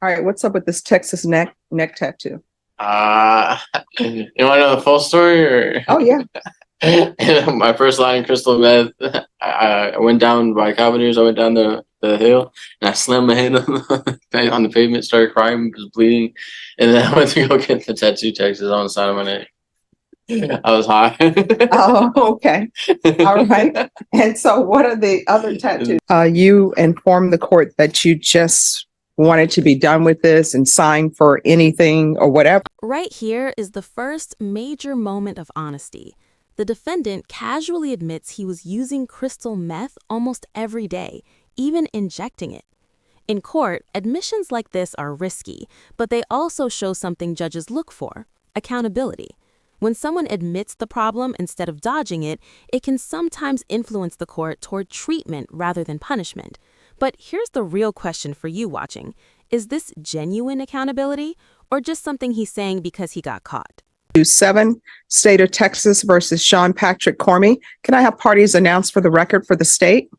All right, what's up with this Texas neck tattoo? You want to know the full story, or? Oh yeah. My first line, crystal meth. I went down by Cavaliers. I went down the hill, and I slammed my head on the pavement, started crying, was bleeding, and then I went to go get the tattoo textures on the side of my neck. I was high. Oh, okay. All right. And so what are the other tattoos? You informed the court that you just wanted to be done with this and sign for anything or whatever. Right here is the first major moment of honesty. The defendant casually admits he was using crystal meth almost every day, even injecting it. In court, admissions like this are risky, but they also show something judges look for: accountability. When someone admits the problem instead of dodging it, it can sometimes influence the court toward treatment rather than punishment. But here's the real question for you watching. Is this genuine accountability, or just something he's saying because he got caught? 7, State of Texas versus Sean Patrick Cormie. Can I have parties announced for the record for the state?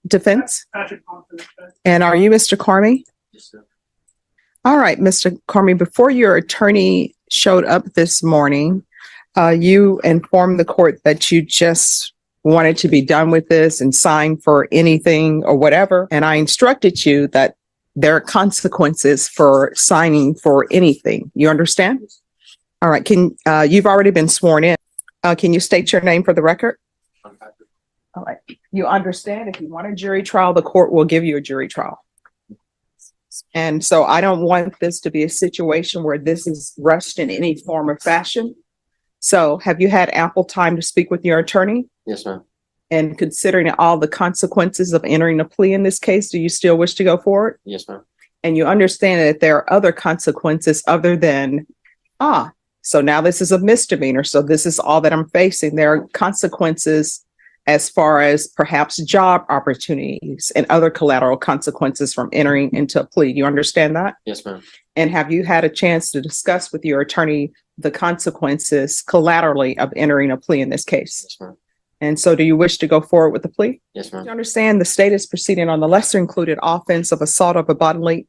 Defense? And are you Mr. Cormie? Yes, sir. All right, Mr. Cormie, before your attorney showed up this morning, you informed the court that you just wanted to be done with this and sign for anything or whatever. And I instructed you that there are consequences for signing for anything. You understand? All right. You've already been sworn in. Can you state your name for the record? All right. You understand, if you want a jury trial, the court will give you a jury trial. And so I don't want this to be a situation where this is rushed in any form or fashion. So have you had ample time to speak with your attorney? Yes, ma'am. And considering all the consequences of entering a plea in this case, do you still wish to go forward? Yes, ma'am. And you understand that there are other consequences other than, so now this is a misdemeanor, so this is all that I'm facing. There are consequences as far as perhaps job opportunities and other collateral consequences from entering into a plea. You understand that? Yes, ma'am. And have you had a chance to discuss with your attorney the consequences collaterally of entering a plea in this case? Yes, ma'am. And so do you wish to go forward with the plea? Yes, ma'am. You understand the state is proceeding on the lesser included offense of assault of a bodily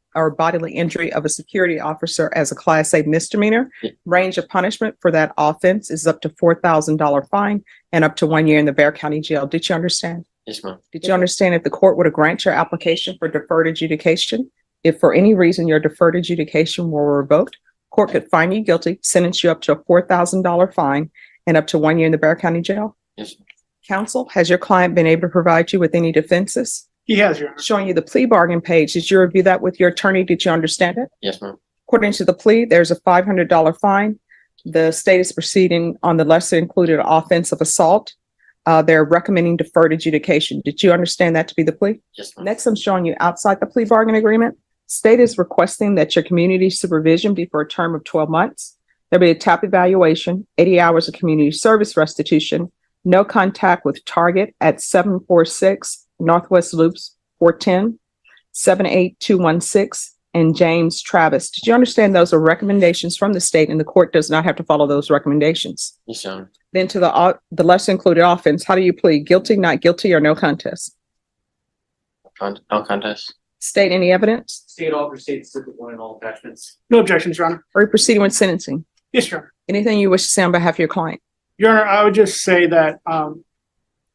injury of a security officer as a Class A misdemeanor. Yeah. Range of punishment for that offense is up to $4,000 fine and up to 1 year in the Bexar County Jail. Did you understand? Yes, ma'am. Did you understand if the court were to grant your application for deferred adjudication, if for any reason your deferred adjudication were revoked, court could find you guilty, sentence you up to a $4,000 fine and up to 1 year in the Bexar County Jail? Yes, ma'am. Counsel, has your client been able to provide you with any defenses? He has, Your Honor. Showing you the plea bargain page. Did you review that with your attorney? Did you understand it? Yes, ma'am. According to the plea, there's a $500 fine. The state is proceeding on the lesser included offense of assault. They're recommending deferred adjudication. Did you understand that to be the plea? Yes, ma'am. Next, I'm showing you outside the plea bargain agreement. State is requesting that your community supervision be for a term of 12 months. There'll be a TAP evaluation, 80 hours of community service restitution, no contact with target at 746 Northwest Loops 410, 78216, and James Travis. Did you understand those are recommendations from the state and the court does not have to follow those recommendations? Yes, ma'am. Then to the lesser included offense, how do you plead? Guilty, not guilty, or no contest? No contest. State any evidence? State all states Exhibit 1 and all attachments. No objections, Your Honor. Are you proceeding with sentencing? Yes, Your Honor. Anything you wish to say on behalf of your client? Your Honor, I would just say that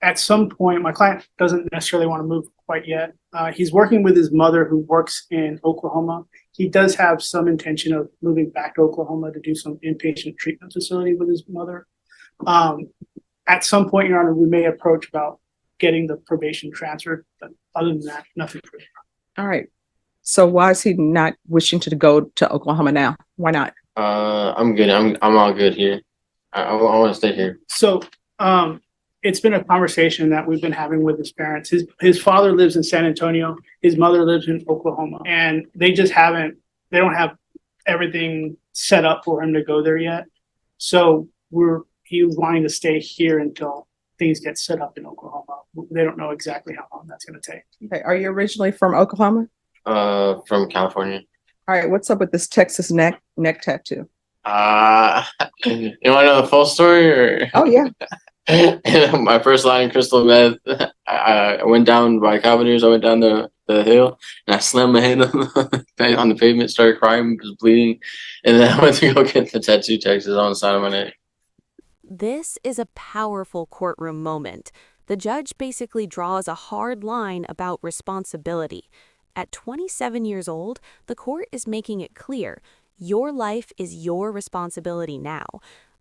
at some point, my client doesn't necessarily want to move quite yet. He's working with his mother who works in Oklahoma. He does have some intention of moving back to Oklahoma to do some inpatient treatment facility with his mother. At some point, Your Honor, we may approach about getting the probation transferred, but other than that, nothing further. All right. So why is he not wishing to go to Oklahoma now? Why not? I'm good. I'm all good here. I want to stay here. So it's been a conversation that we've been having with his parents. His father lives in San Antonio. His mother lives in Oklahoma. And they don't have everything set up for him to go there yet. So he was wanting to stay here until things get set up in Oklahoma. They don't know exactly how long that's going to take. Okay. Are you originally from Oklahoma? From California. All right. What's up with this Texas neck tattoo? You want to know the full story, or? Oh yeah. My first line, crystal meth. I went down by Cavaliers. I went down the the hill, and I slammed my head on the pavement, started crying, was bleeding, and then I went to go get the tattoo textures on the side of my neck. This is a powerful courtroom moment. The judge basically draws a hard line about responsibility. At 27 years old, the court is making it clear your life is your responsibility now.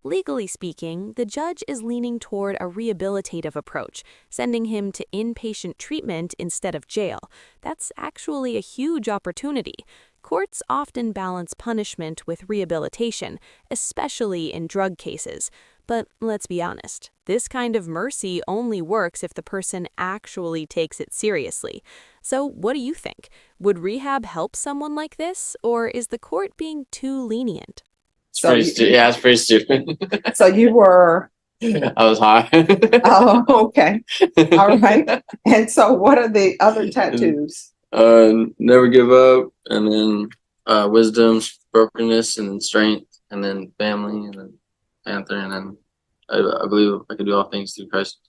Legally speaking, the judge is leaning toward a rehabilitative approach, sending him to inpatient treatment instead of jail. That's actually a huge opportunity. Courts often balance punishment with rehabilitation, especially in drug cases. But let's be honest, this kind of mercy only works if the person actually takes it seriously. So what do you think? Would rehab help someone like this, or is the court being too lenient? Yeah, it's pretty stupid. So you were, I was high. oh, okay. All right. And so what are the other tattoos? Never give up, and then wisdom, brokenness, and then strength, and then family, and then Panther, and then I believe I can do all things through Christ.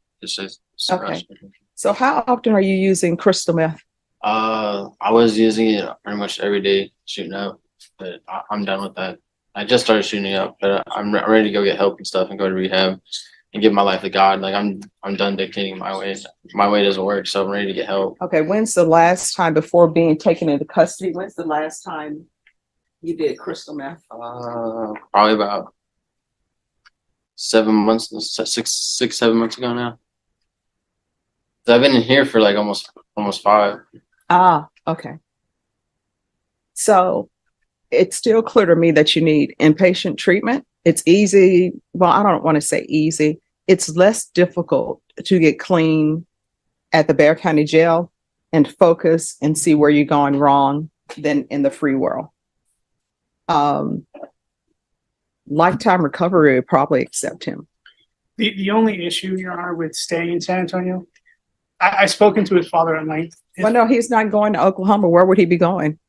Okay. So how often are you using crystal meth? I was using it pretty much every day shooting up, but I'm done with that. I just started shooting up, but I'm ready to go get help and stuff and go to rehab and give my life to God. Like I'm done dictating my way. My way doesn't work, so I'm ready to get help. Okay, when's the last time before being taken into custody? When's the last time you did crystal meth? Probably about 7 months, 7 months ago now. I've been in here for like almost 5. Ah, okay. So it's still clear to me that you need inpatient treatment. It's easy. Well, I don't want to say easy. It's less difficult to get clean at the Bexar County Jail and focus and see where you're going wrong than in the free world. Lifetime recovery would probably accept him. The only issue, Your Honor, with staying in San Antonio, I've spoken to his father at length. Well, no, he's not going to Oklahoma. Where would he be going?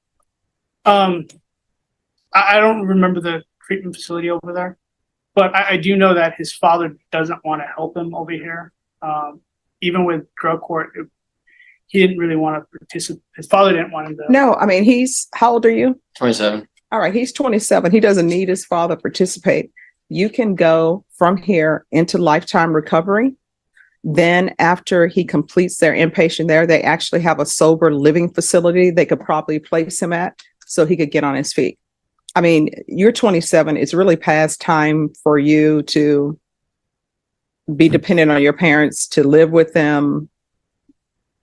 I don't remember the treatment facility over there, but I do know that his father doesn't want to help him over here. Even with drug court, he didn't really want to participate. His father didn't want him to. No, I mean, how old are you? 27. All right, he's 27. He doesn't need his father to participate. You can go from here into lifetime recovery. Then after he completes their inpatient there, they actually have a sober living facility they could probably place him at so he could get on his feet. I mean, you're 27. It's really past time for you to be dependent on your parents, to live with them,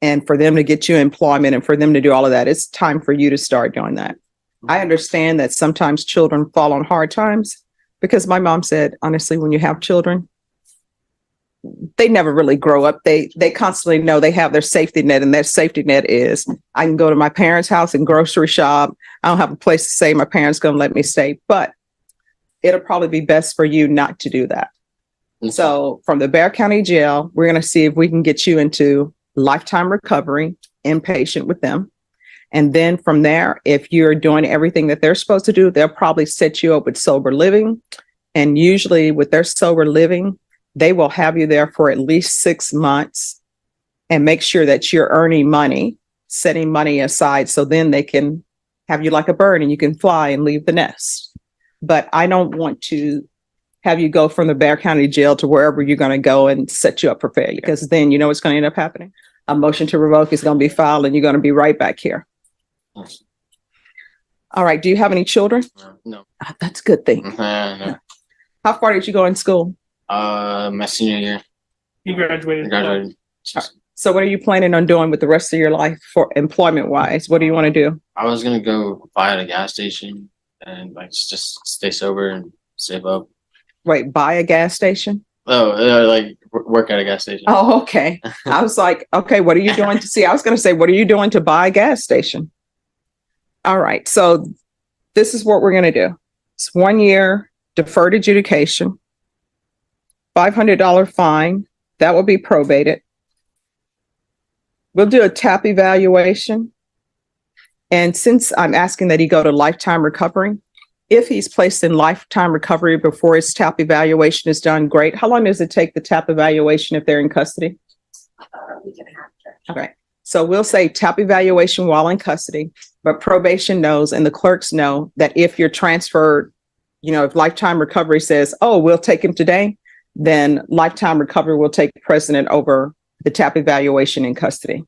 and for them to get you employment and for them to do all of that. It's time for you to start doing that. I understand that sometimes children fall on hard times because my mom said, honestly, when you have children, they never really grow up. They constantly know they have their safety net, and their safety net is I can go to my parents' house and grocery shop. I don't have a place to stay. My parents going to let me stay, but it'll probably be best for you not to do that. So from the Bexar County Jail, we're going to see if we can get you into lifetime recovery, inpatient with them. And then from there, if you're doing everything that they're supposed to do, they'll probably set you up with sober living. And usually with their sober living, they will have you there for at least 6 months and make sure that you're earning money, setting money aside. So then they can have you like a bird and you can fly and leave the nest. But I don't want to have you go from the Bexar County Jail to wherever you're going to go and set you up for failure, because then you know what's going to end up happening. A motion to revoke is going to be filed and you're going to be right back here. All right. Do you have any children? No. That's a good thing. No. How far did you go in school? My senior year. He graduated. Graduated. So what are you planning on doing with the rest of your life for employment wise? What do you want to do? I was gonna go buy at a gas station and like just stay sober and save up. Wait, buy a gas station? Oh, like work at a gas station. Oh, okay. I was like, okay, what are you doing to see? I was going to say, what are you doing to buy a gas station? All right. So this is what we're going to do. It's 1 year deferred adjudication, $500 fine. That will be probated. We'll do a TAP evaluation. And since I'm asking that he go to lifetime recovery, if he's placed in lifetime recovery before his TAP evaluation is done, great. How long does it take the TAP evaluation if they're in custody? Okay. So we'll say TAP evaluation while in custody, but probation knows and the clerks know that if you're transferred, if lifetime recovery says, oh, we'll take him today, then lifetime recovery will take precedent over the TAP evaluation in custody.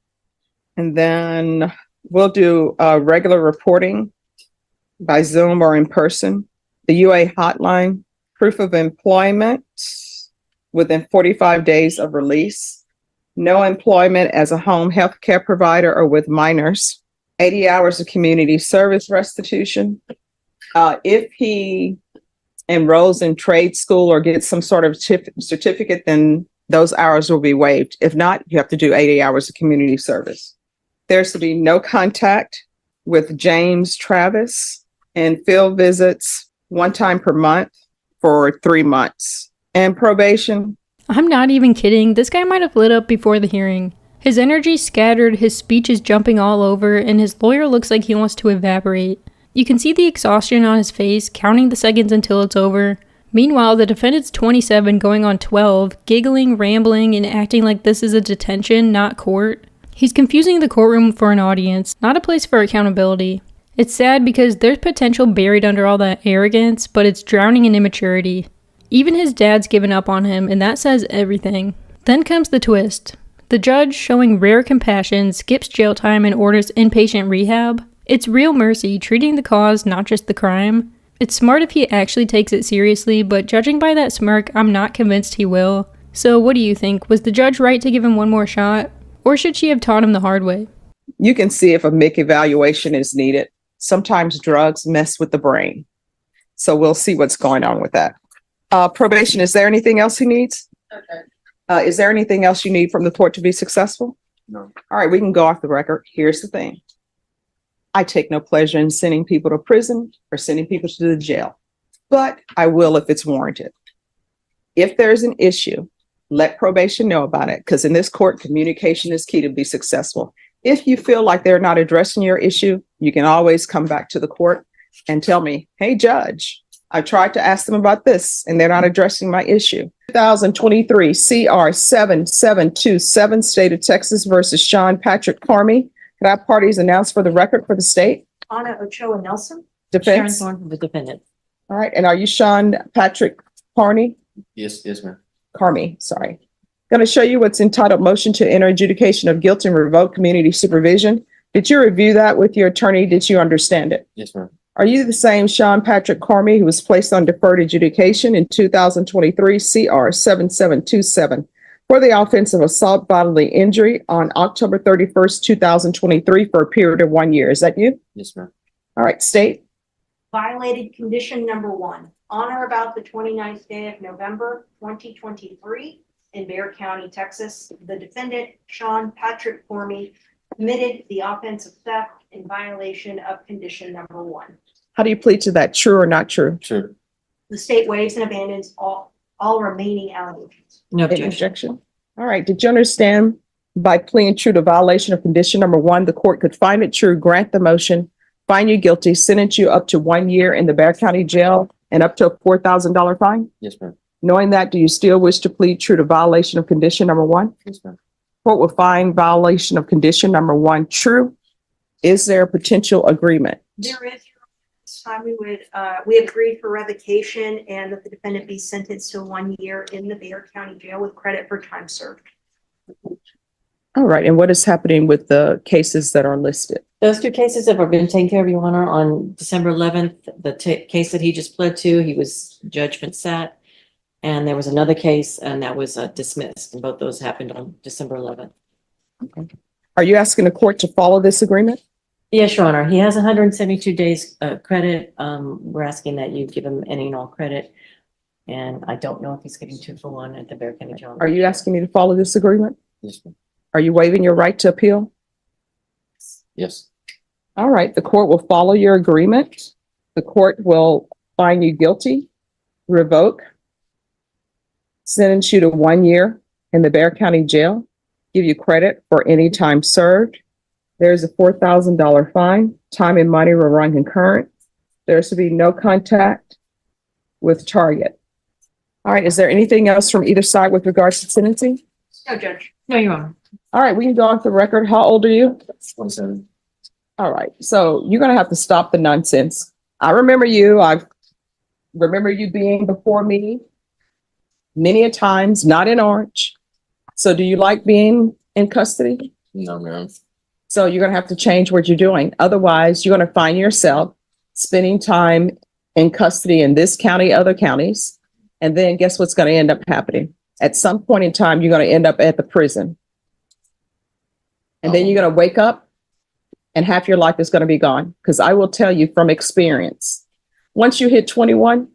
And then we'll do regular reporting by Zoom or in person, the UA hotline, proof of employment within 45 days of release, no employment as a home health care provider or with minors, 80 hours of community service restitution. If he enrolls in trade school or gets some sort of certificate, then those hours will be waived. If not, you have to do 80 hours of community service. There's to be no contact with James Travis and field visits one time per month for 3 months. And probation. I'm not even kidding. This guy might have lit up before the hearing. His energy scattered, his speech is jumping all over, and his lawyer looks like he wants to evaporate. You can see the exhaustion on his face, counting the seconds until it's over. Meanwhile, the defendant's 27 going on 12, giggling, rambling, and acting like this is a detention, not court. He's confusing the courtroom for an audience, not a place for accountability. It's sad because there's potential buried under all that arrogance, but it's drowning in immaturity. Even his dad's given up on him, and that says everything. Then comes the twist. The judge, showing rare compassion, skips jail time and orders inpatient rehab. It's real mercy, treating the cause, not just the crime. It's smart if he actually takes it seriously, but judging by that smirk, I'm not convinced he will. So what do you think? Was the judge right to give him one more shot? Or should she have taught him the hard way? You can see if a MIC evaluation is needed. Sometimes drugs mess with the brain. So we'll see what's going on with that. Probation, is there anything else he needs? Okay. Is there anything else you need from the court to be successful? No. All right, we can go off the record. Here's the thing. I take no pleasure in sending people to prison or sending people to the jail, but I will if it's warranted. If there's an issue, let probation know about it, because in this court, communication is key to be successful. If you feel like they're not addressing your issue, you can always come back to the court and tell me, hey, judge, I tried to ask them about this and they're not addressing my issue. 2023 CR 7727, State of Texas versus Sean Patrick Carmy. Could I have parties announced for the record for the state? Anna Ochoa Nelson. Sharon Defense. Thorne from the defendant. All right. And are you Sean Patrick Carney? Yes, ma'am. Carmy, sorry. Going to show you what's entitled Motion to Enter Adjudication of Guilt and Revoke Community Supervision. Did you review that with your attorney? Did you understand it? Yes, ma'am. Are you the same Sean Patrick Carmy who was placed on deferred adjudication in 2023 CR 7727 for the offense of assault bodily injury on October 31st, 2023 for a period of 1 year? Is that you? Yes, ma'am. All right, state. Violated condition number 1. On or about the 29th day of November, 2023 in Bexar County, Texas, the defendant, Sean Patrick Carmy, committed the offense of theft in violation of condition number 1. How do you plead to that? True or not true? True. The state waives and abandons all remaining allegations. No Any objection? All right. Did you understand by pleading true to violation of condition number 1, the court could find it true, grant the motion, find you guilty, sentence you up to 1 year in the Bexar County jail and up to a $4,000 fine? Yes, ma'am. Knowing that, do you still wish to plead true to violation of condition number 1? Yes, ma'am. Court will find violation of condition number 1 true. Is there a potential agreement? There is. This time we have agreed for revocation and that the defendant be sentenced to 1 year in the Bexar County jail with credit for time served. All right. And what is happening with the cases that are listed? Those 2 cases have been taken care of, Your Honor. On December 11th, the case that he just pled to, he was judgment sat. And there was another case and that was dismissed. And both those happened on December 11th. Are you asking the court to follow this agreement? Yes, Your Honor. He has 172 days credit. We're asking that you give him any and all credit. And I don't know if he's getting 2 for 1 at the Bexar County jail. Are you asking me to follow this agreement? Yes, ma'am. Are you waiving your right to appeal? Yes. All right. The court will follow your agreement. The court will find you guilty, revoke, sentence you to 1 year in the Bexar County jail, give you credit for any time served. There's a $4,000 fine. Time and money will run concurrent. There's to be no contact with target. All right. Is there anything else from either side with regards to sentencing? No, Judge. No, Your Honor. All right, we can go off the record. How old are you? 27. All right, so you're gonna have to stop the nonsense. I remember you. I remember you being before me many a times, not in Orange. So do you like being in custody? No, ma'am. So you're gonna have to change what you're doing. Otherwise, you're gonna find yourself spending time in custody in this county, other counties. And then guess what's gonna end up happening? At some point in time, you're gonna end up at the prison. And then you're gonna wake up and half your life is gonna be gone. Because I will tell you from experience, once you hit 21,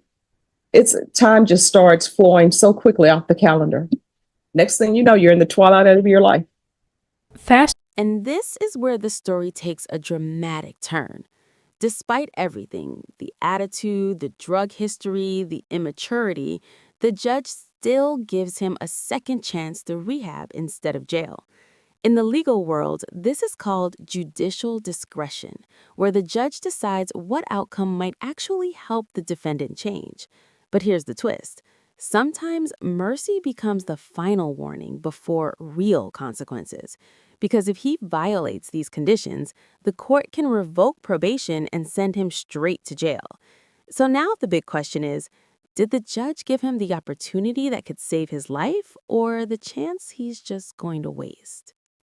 it's time just starts flowing so quickly off the calendar. Next thing you know, you're in the twilight of your life. Fast And this is where the story takes a dramatic turn. Despite everything, the attitude, the drug history, the immaturity, the judge still gives him a second chance to rehab instead of jail. In the legal world, this is called judicial discretion, where the judge decides what outcome might actually help the defendant change. But here's the twist. Sometimes mercy becomes the final warning before real consequences. Because if he violates these conditions, the court can revoke probation and send him straight to jail. So now the big question is, did the judge give him the opportunity that could save his life, or the chance he's just going to waste?